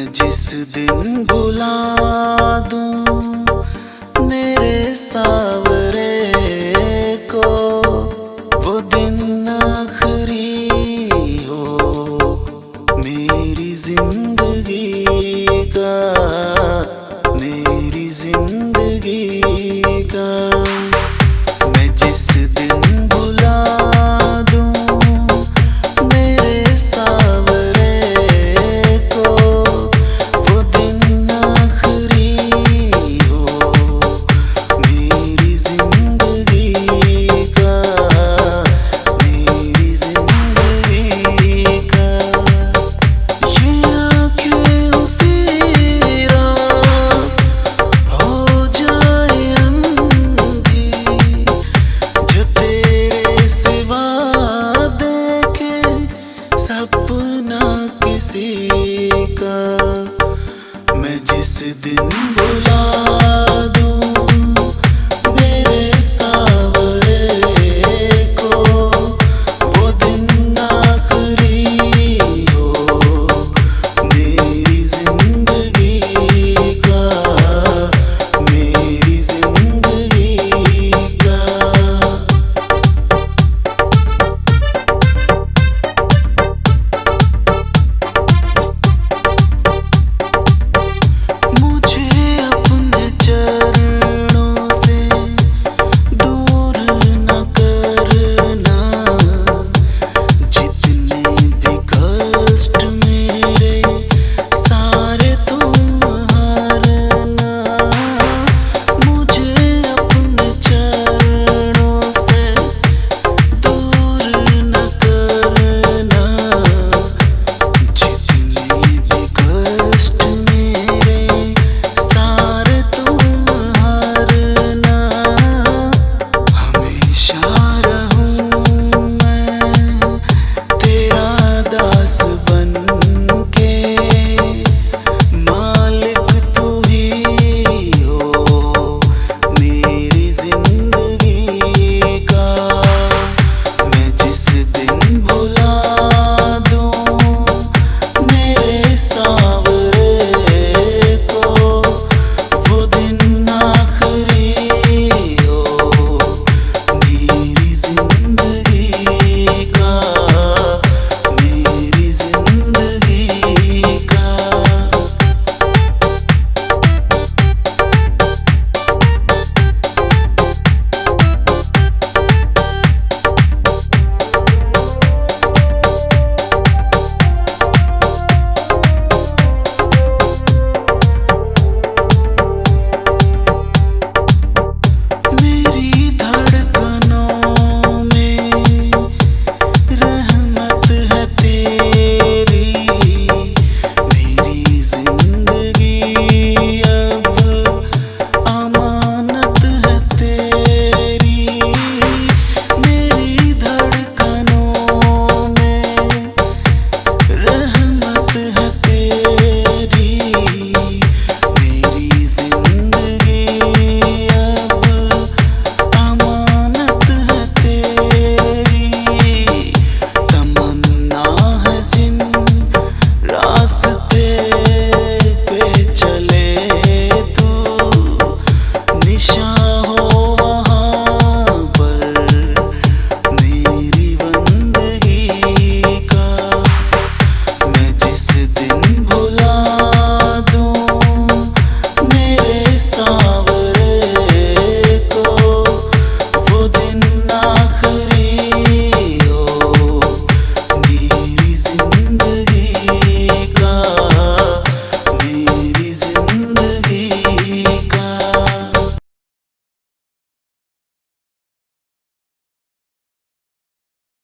मैं जिस दिन बुला दूं मेरे सावरे को, वो दिन आखिरी हो मेरी जिंदगी का, मेरी जिंदगी का। मैं जिस दिन बुला दूं मेरे सावरे को, वो दिन आखिरी हो मेरी जिंदगी का, मेरी जिंदगी का। ये आँखें उसी रात हो जाए अंधी, जो तेरे सिवा देखे सपना किसी का। मैं जिस दिन बुला